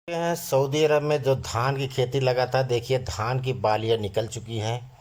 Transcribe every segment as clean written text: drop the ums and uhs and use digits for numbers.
हैं सऊदी अरब में जो धान की खेती लगा था। देखिए धान की बालियाँ निकल चुकी हैं,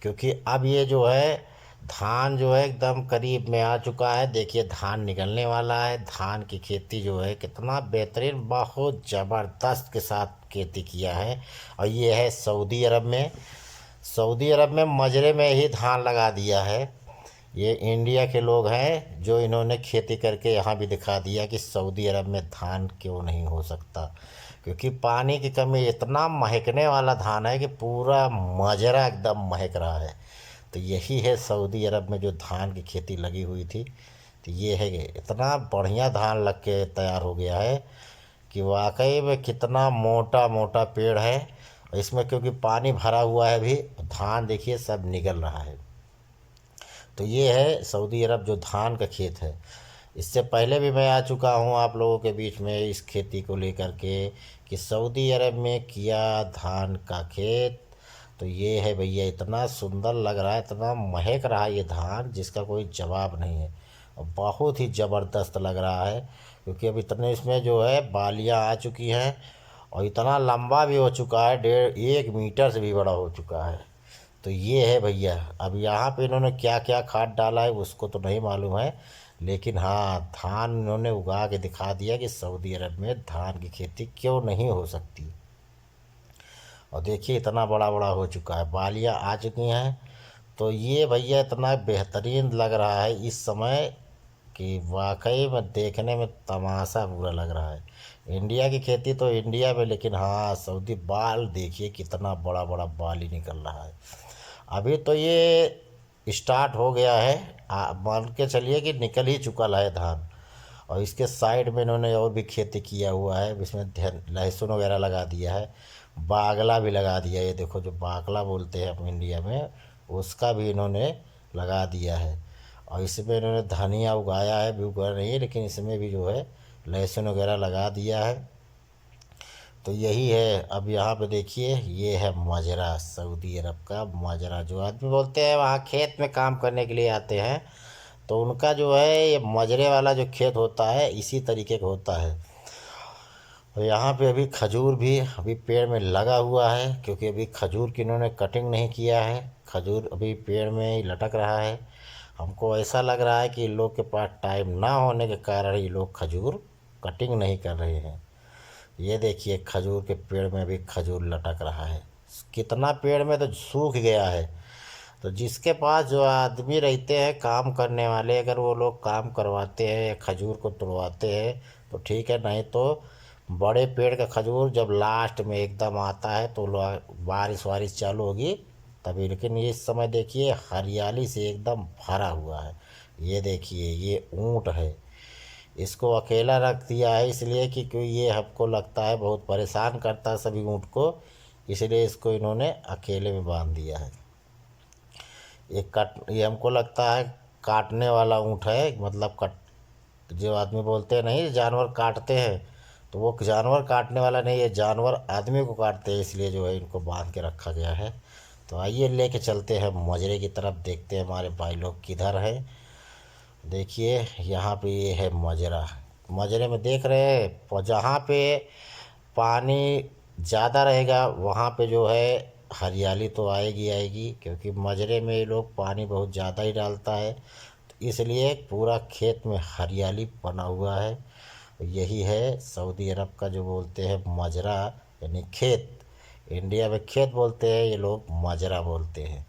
क्योंकि अब ये जो है धान जो है एकदम करीब में आ चुका है। देखिए धान निकलने वाला है। धान की खेती जो है कितना बेहतरीन, बहुत ज़बरदस्त के साथ खेती किया है। और ये है सऊदी अरब में। सऊदी अरब में मजरे में ही धान लगा दिया है। ये इंडिया के लोग हैं जो इन्होंने खेती करके यहाँ भी दिखा दिया कि सऊदी अरब में धान क्यों नहीं हो सकता, क्योंकि पानी की कमी। इतना महकने वाला धान है कि पूरा मजरा एकदम महक रहा है। तो यही है सऊदी अरब में जो धान की खेती लगी हुई थी। तो ये है कि इतना बढ़िया धान लग के तैयार हो गया है कि वाकई में कितना मोटा मोटा पेड़ है। और इसमें क्योंकि पानी भरा हुआ है भी, धान देखिए सब निकल रहा है। तो ये है सऊदी अरब जो धान का खेत है। इससे पहले भी मैं आ चुका हूँ आप लोगों के बीच में इस खेती को लेकर के कि सऊदी अरब में किया धान का खेत। तो ये है भैया, इतना सुंदर लग रहा है, इतना महक रहा है ये धान जिसका कोई जवाब नहीं है। और बहुत ही ज़बरदस्त लग रहा है, क्योंकि अब इतने इसमें जो है बालियाँ आ चुकी हैं। और इतना लंबा भी हो चुका है, 1.5 मीटर से भी बड़ा हो चुका है। तो ये है भैया। अब यहाँ पे इन्होंने क्या क्या खाद डाला है उसको तो नहीं मालूम है, लेकिन हाँ धान इन्होंने उगा के दिखा दिया कि सऊदी अरब में धान की खेती क्यों नहीं हो सकती। और देखिए इतना बड़ा बड़ा हो चुका है, बालियाँ आ चुकी हैं। तो ये भैया इतना बेहतरीन लग रहा है इस समय कि वाकई में देखने में तमाशा पूरा लग रहा है। इंडिया की खेती तो इंडिया में, लेकिन हाँ सऊदी बाल देखिए कितना बड़ा बड़ा बाल ही निकल रहा है। अभी तो ये स्टार्ट हो गया है, मान के चलिए कि निकल ही चुका है धान। और इसके साइड में इन्होंने और भी खेती किया हुआ है, इसमें लहसुन वगैरह लगा दिया है, बागला भी लगा दिया। ये देखो जो बागला बोलते हैं हम इंडिया में, उसका भी इन्होंने लगा दिया है। और इसमें इन्होंने धनिया उगाया है, भी उगा नहीं है, लेकिन इसमें भी जो है लहसुन वगैरह लगा दिया है। तो यही है। अब यहाँ पे देखिए ये है मजरा, सऊदी अरब का मजरा। जो आदमी बोलते हैं वहाँ खेत में काम करने के लिए आते हैं, तो उनका जो है ये मजरे वाला जो खेत होता है इसी तरीके का होता है। और यहाँ पे अभी खजूर भी अभी पेड़ में लगा हुआ है, क्योंकि अभी खजूर की इन्होंने कटिंग नहीं किया है। खजूर अभी पेड़ में ही लटक रहा है। हमको ऐसा लग रहा है कि इन लोग के पास टाइम ना होने के कारण ये लोग खजूर कटिंग नहीं कर रहे हैं। ये देखिए खजूर के पेड़ में भी खजूर लटक रहा है। कितना पेड़ में तो सूख गया है। तो जिसके पास जो आदमी रहते हैं काम करने वाले, अगर वो लोग काम करवाते हैं या खजूर को तोड़वाते हैं तो ठीक है, नहीं तो बड़े पेड़ का खजूर जब लास्ट में एकदम आता है तो बारिश वारिश चालू होगी तभी। लेकिन ये इस समय देखिए हरियाली से एकदम भरा हुआ है। ये देखिए ये ऊँट है, इसको अकेला रख दिया है इसलिए कि क्योंकि ये हमको लगता है बहुत परेशान करता है सभी ऊँट को, इसलिए इसको इन्होंने अकेले में बांध दिया है। ये हमको लगता है काटने वाला ऊँट है, मतलब कट जो आदमी बोलते हैं नहीं जानवर काटते हैं, तो वो जानवर काटने वाला नहीं, ये जानवर आदमी को काटते हैं, इसलिए जो है इनको बांध के रखा गया है। तो आइए लेके चलते हैं मजरे की तरफ, देखते हैं हमारे भाई लोग किधर है। देखिए यहाँ पे ये है मजरा। मजरे में देख रहे हैं जहाँ पे पानी ज़्यादा रहेगा वहाँ पे जो है हरियाली तो आएगी आएगी, क्योंकि मजरे में ये लोग पानी बहुत ज़्यादा ही डालता है, तो इसलिए पूरा खेत में हरियाली बना हुआ है। यही है सऊदी अरब का जो बोलते हैं मजरा, यानी खेत। इंडिया में खेत बोलते हैं, ये लोग मजरा बोलते हैं।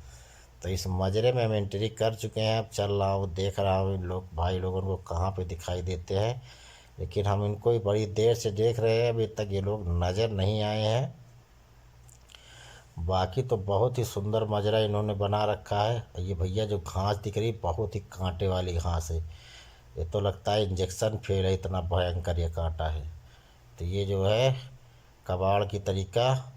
तो इस मजरे में हम एंट्री कर चुके हैं। अब चल रहा हूँ, देख रहा हूँ इन लोग भाई लोगों को कहाँ पे दिखाई देते हैं, लेकिन हम इनको ही बड़ी देर से देख रहे हैं, अभी तक ये लोग नज़र नहीं आए हैं। बाकी तो बहुत ही सुंदर मजरा इन्होंने बना रखा है। ये भैया जो घास दिख रही बहुत ही कांटे वाली घास है, ये तो लगता है इंजेक्शन फेल है, इतना भयंकर ये कांटा है। तो ये जो है कबाड़ की तरीका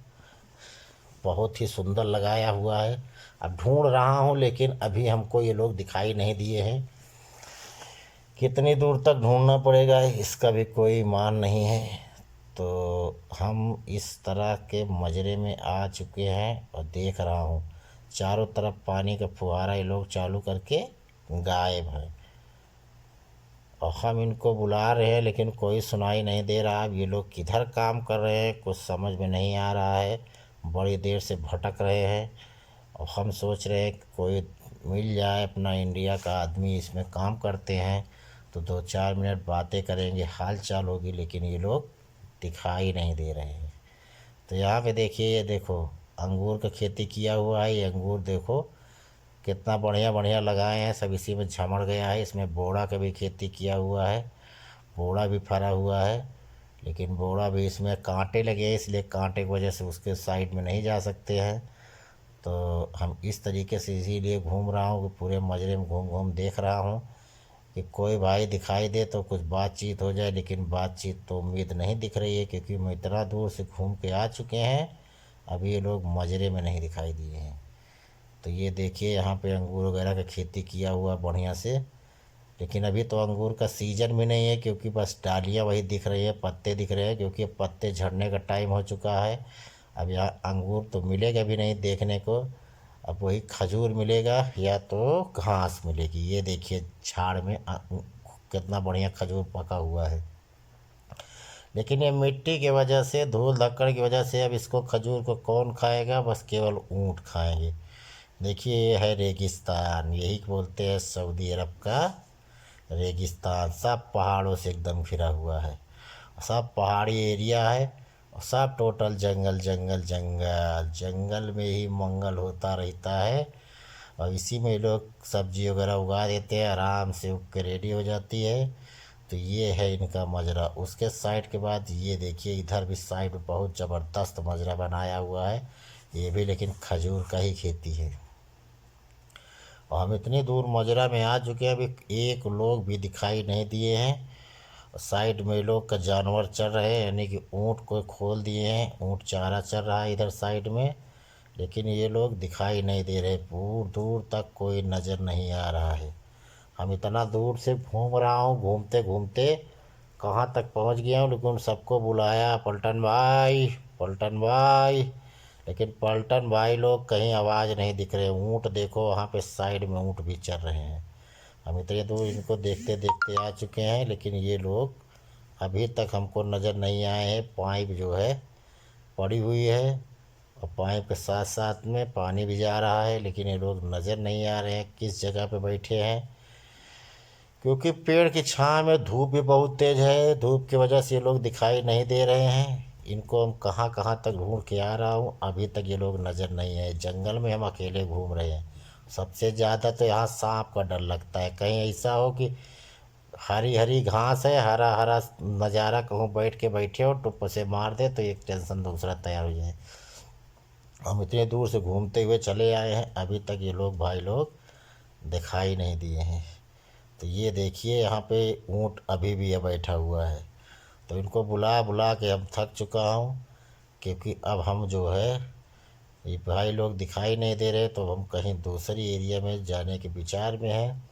बहुत ही सुंदर लगाया हुआ है। अब ढूंढ रहा हूँ लेकिन अभी हमको ये लोग दिखाई नहीं दिए हैं। कितनी दूर तक ढूंढना पड़ेगा इसका भी कोई मान नहीं है। तो हम इस तरह के मजरे में आ चुके हैं और देख रहा हूँ चारों तरफ पानी का फुहारा ये लोग चालू करके गायब है। और हम इनको बुला रहे हैं लेकिन कोई सुनाई नहीं दे रहा। अब ये लोग किधर काम कर रहे हैं कुछ समझ में नहीं आ रहा है, बड़ी देर से भटक रहे हैं। और हम सोच रहे हैं कि कोई मिल जाए अपना इंडिया का आदमी, इसमें काम करते हैं तो 2-4 मिनट बातें करेंगे, हाल चाल होगी, लेकिन ये लोग दिखाई नहीं दे रहे हैं। तो यहाँ पे देखिए, ये देखो अंगूर का खेती किया हुआ है। ये अंगूर देखो कितना बढ़िया बढ़िया लगाए हैं, सब इसी में झमड़ गया है। इसमें बोड़ा का भी खेती किया हुआ है, बोड़ा भी फरा हुआ है, लेकिन बोड़ा भी इसमें कांटे लगे हैं, इसलिए कांटे की वजह से उसके साइड में नहीं जा सकते हैं। तो हम इस तरीके से इसीलिए घूम रहा हूँ कि पूरे मजरे में घूम घूम देख रहा हूँ कि कोई भाई दिखाई दे तो कुछ बातचीत हो जाए, लेकिन बातचीत तो उम्मीद नहीं दिख रही है, क्योंकि हम इतना दूर से घूम के आ चुके हैं, अभी ये लोग मजरे में नहीं दिखाई दिए हैं। तो ये देखिए यहाँ पे अंगूर वगैरह का खेती किया हुआ बढ़िया से, लेकिन अभी तो अंगूर का सीज़न भी नहीं है, क्योंकि बस डालियाँ वही दिख रही है, पत्ते दिख रहे हैं, क्योंकि अब पत्ते झड़ने का टाइम हो चुका है। अब यहाँ अंगूर तो मिलेगा भी नहीं देखने को, अब वही खजूर मिलेगा या तो घास मिलेगी। ये देखिए झाड़ में कितना बढ़िया खजूर पका हुआ है, लेकिन ये मिट्टी की वजह से, धूल धक्कड़ की वजह से अब इसको खजूर को कौन खाएगा, बस केवल ऊँट खाएंगे। देखिए ये है रेगिस्तान, यही बोलते हैं सऊदी अरब का रेगिस्तान। सब पहाड़ों से एकदम घिरा हुआ है, सब पहाड़ी एरिया है, और सब टोटल जंगल जंगल जंगल, जंगल में ही मंगल होता रहता है। और इसी में लोग सब्जी वगैरह उगा देते हैं, आराम से उग के रेडी हो जाती है। तो ये है इनका मजरा। उसके साइड के बाद ये देखिए इधर भी साइड में बहुत ज़बरदस्त मजरा बनाया हुआ है, ये भी लेकिन खजूर का ही खेती है। और हम इतनी दूर मजरा में आ चुके हैं, अभी एक लोग भी दिखाई नहीं दिए हैं। साइड में लोग का जानवर चल रहे हैं, यानी कि ऊँट को खोल दिए हैं, ऊँट चारा चल रहा है इधर साइड में, लेकिन ये लोग दिखाई नहीं दे रहे, दूर दूर तक कोई नज़र नहीं आ रहा है। हम इतना दूर से घूम रहा हूँ, घूमते घूमते कहाँ तक पहुँच गया हूँ, लेकिन सबको बुलाया, पलटन भाई, पलटन भाई, लेकिन पलटन भाई लोग कहीं आवाज़ नहीं दिख रहे। ऊँट देखो वहाँ पे साइड में ऊँट भी चल रहे हैं। हम इतने दूर इनको देखते देखते आ चुके हैं, लेकिन ये लोग अभी तक हमको नज़र नहीं आए हैं। पाइप जो है पड़ी हुई है, और पाइप के साथ साथ में पानी भी जा रहा है, लेकिन ये लोग नज़र नहीं आ रहे हैं किस जगह पे बैठे हैं, क्योंकि पेड़ की छाँव में धूप भी बहुत तेज़ है। धूप की वजह से ये लोग दिखाई नहीं दे रहे हैं। इनको हम कहाँ कहाँ तक ढूंढ के आ रहा हूँ, अभी तक ये लोग नज़र नहीं आए। जंगल में हम अकेले घूम रहे हैं। सबसे ज़्यादा तो यहाँ सांप का डर लगता है, कहीं ऐसा हो कि हरी हरी घास है, हरा हरा नज़ारा, कहूँ बैठ के बैठे हो टुप्प से मार दे तो एक टेंशन दूसरा तैयार हो जाए। हम इतने दूर से घूमते हुए चले आए हैं, अभी तक ये लोग भाई लोग दिखाई नहीं दिए हैं। तो ये देखिए यहाँ पे ऊँट अभी भी है बैठा हुआ है। तो इनको बुला बुला के अब थक चुका हूँ, क्योंकि अब हम जो है ये भाई लोग दिखाई नहीं दे रहे, तो हम कहीं दूसरी एरिया में जाने के विचार में हैं,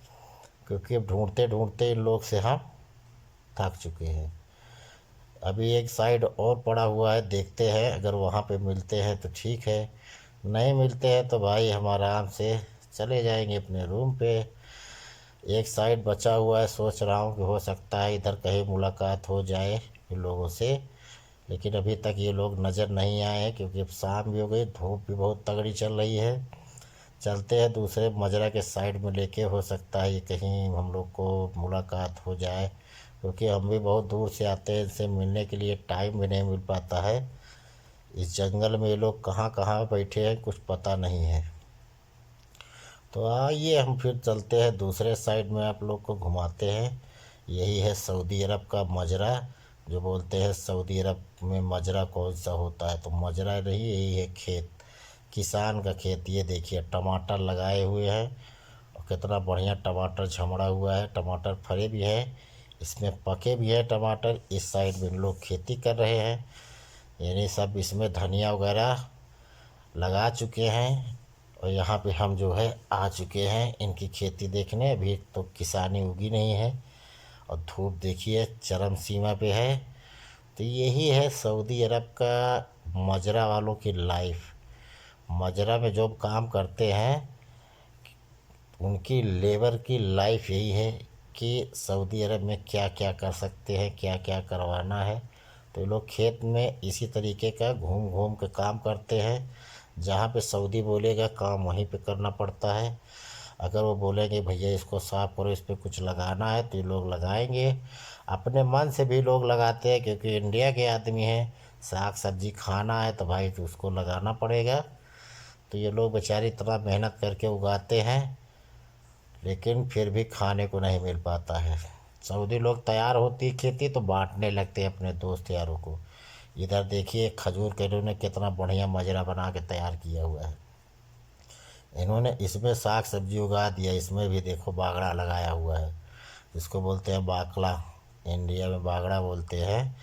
क्योंकि अब ढूंढते ढूंढते इन लोग से हम थक चुके हैं। अभी एक साइड और पड़ा हुआ है, देखते हैं अगर वहाँ पे मिलते हैं तो ठीक है, नहीं मिलते हैं तो भाई हम आराम से चले जाएंगे अपने रूम पे। एक साइड बचा हुआ है, सोच रहा हूँ कि हो सकता है इधर कहीं मुलाकात हो जाए इन लोगों से, लेकिन अभी तक ये लोग नज़र नहीं आए हैं, क्योंकि अब शाम भी हो गई, धूप भी बहुत तगड़ी चल रही है। चलते हैं दूसरे मजरा के साइड में लेके, हो सकता है ये कहीं हम लोग को मुलाकात हो जाए, क्योंकि हम भी बहुत दूर से आते हैं, इनसे मिलने के लिए टाइम भी नहीं मिल पाता है। इस जंगल में ये लोग कहाँ कहाँ बैठे हैं कुछ पता नहीं है। तो आइए हम फिर चलते हैं दूसरे साइड में, आप लोग को घुमाते हैं। यही है सऊदी अरब का मजरा, जो बोलते हैं सऊदी अरब में मजरा कौन सा होता है, तो मजरा नहीं, यही है खेत, किसान का खेत। ये देखिए टमाटर लगाए हुए हैं, और कितना बढ़िया टमाटर झमड़ा हुआ है, टमाटर फरे भी है, इसमें पके भी है टमाटर। इस साइड में लोग खेती कर रहे हैं, यानी सब इसमें धनिया वगैरह लगा चुके हैं। और यहाँ पे हम जो है आ चुके हैं इनकी खेती देखने। अभी तो किसानी उगी नहीं है, और धूप देखिए चरम सीमा पे है। तो यही है सऊदी अरब का मजरा वालों की लाइफ। मजरा में जो काम करते हैं उनकी लेबर की लाइफ यही है कि सऊदी अरब में क्या क्या कर सकते हैं, क्या क्या करवाना है। तो ये लोग खेत में इसी तरीके का घूम घूम के काम करते हैं। जहाँ पे सऊदी बोलेगा काम वहीं पे करना पड़ता है। अगर वो बोलेंगे भैया इसको साफ़ करो, इस पर कुछ लगाना है, तो ये लोग लगाएंगे। अपने मन से भी लोग लगाते हैं, क्योंकि इंडिया के आदमी हैं। साग सब्जी खाना है तो भाई तो उसको लगाना पड़ेगा। तो ये लोग बेचारे इतना मेहनत करके उगाते हैं, लेकिन फिर भी खाने को नहीं मिल पाता है। सऊदी लोग तैयार होती खेती तो बांटने लगते हैं अपने दोस्त यारों को। इधर देखिए खजूर के इन्होंने कितना बढ़िया मजरा बना के तैयार किया हुआ है। इन्होंने इसमें साग सब्जी उगा दिया, इसमें भी देखो बागड़ा लगाया हुआ है, इसको बोलते हैं बाकला, इंडिया में बागड़ा बोलते हैं।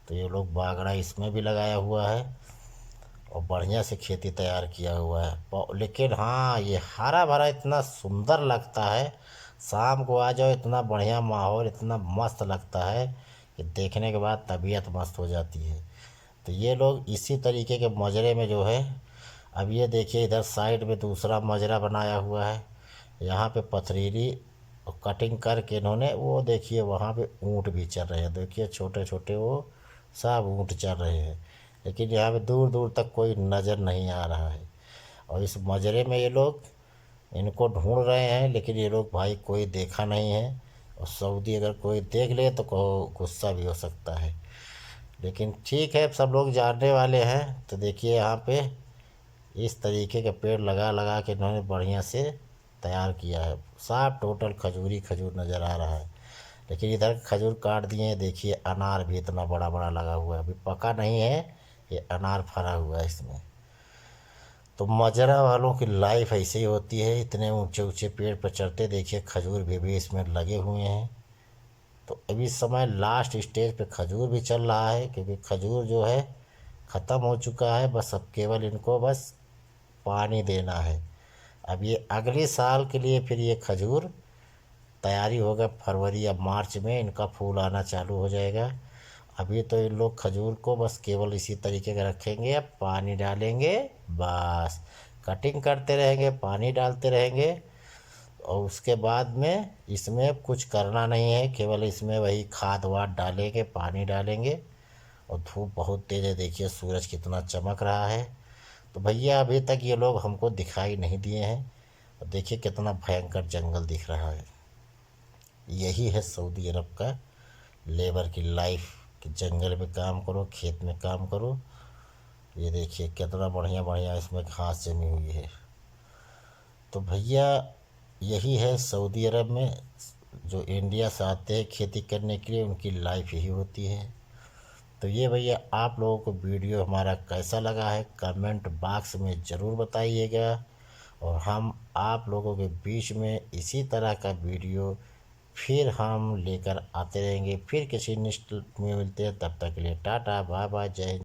तो ये लोग बागड़ा इसमें भी लगाया हुआ है और बढ़िया से खेती तैयार किया हुआ है। लेकिन हाँ, ये हरा भरा इतना सुंदर लगता है, शाम को आ जाओ इतना बढ़िया माहौल, इतना मस्त लगता है कि देखने के बाद तबीयत मस्त हो जाती है। तो ये लोग इसी तरीके के मजरे में जो है, अब ये देखिए इधर साइड में दूसरा मजरा बनाया हुआ है। यहाँ पे पथरीली कटिंग करके इन्होंने, वो देखिए वहाँ पे ऊँट भी चल रहे हैं, देखिए छोटे छोटे वो सब ऊँट चल रहे हैं। लेकिन यहाँ पे दूर दूर तक कोई नज़र नहीं आ रहा है। और इस मजरे में ये लोग इनको ढूंढ रहे हैं, लेकिन ये लोग भाई कोई देखा नहीं है। और सऊदी अगर कोई देख ले तो कहो गुस्सा भी हो सकता है। लेकिन ठीक है, सब लोग जानने वाले हैं। तो देखिए यहाँ पे इस तरीके के पेड़ लगा लगा के इन्होंने बढ़िया से तैयार किया है। साफ टोटल खजूरी खजूर नज़र आ रहा है। लेकिन इधर खजूर काट दिए हैं, देखिए अनार भी इतना बड़ा बड़ा लगा हुआ है, अभी पका नहीं है, ये अनार फरा हुआ है इसमें। तो मजरा वालों की लाइफ ऐसे ही होती है, इतने ऊंचे ऊंचे पेड़ पर चढ़ते, देखिए खजूर भी इसमें लगे हुए हैं। तो अभी समय लास्ट स्टेज पे खजूर भी चल रहा है, क्योंकि खजूर जो है ख़त्म हो चुका है। बस अब केवल इनको बस पानी देना है। अब ये अगले साल के लिए फिर ये खजूर तैयारी होगा, फरवरी या मार्च में इनका फूल आना चालू हो जाएगा। अभी तो इन लोग खजूर को बस केवल इसी तरीके का रखेंगे, अब पानी डालेंगे, बस कटिंग करते रहेंगे, पानी डालते रहेंगे। और उसके बाद में इसमें कुछ करना नहीं है, केवल इसमें वही खाद वाद डालेंगे, पानी डालेंगे। और धूप बहुत तेज़ है, देखिए सूरज कितना चमक रहा है। तो भैया अभी तक ये लोग हमको दिखाई नहीं दिए हैं। और देखिए कितना भयंकर जंगल दिख रहा है। यही है सऊदी अरब का लेबर की लाइफ, कि जंगल में काम करो, खेत में काम करो। ये देखिए कितना बढ़िया बढ़िया इसमें घास जमी हुई है। तो भैया यही है सऊदी अरब में, जो इंडिया से आते हैं खेती करने के लिए, उनकी लाइफ यही होती है। तो ये भैया आप लोगों को वीडियो हमारा कैसा लगा है कमेंट बॉक्स में ज़रूर बताइएगा। और हम आप लोगों के बीच में इसी तरह का वीडियो फिर हम लेकर आते रहेंगे। फिर किसी नेक्स्ट में मिलते हैं, तब तक के लिए टाटा बाय बाय, जय हिंद।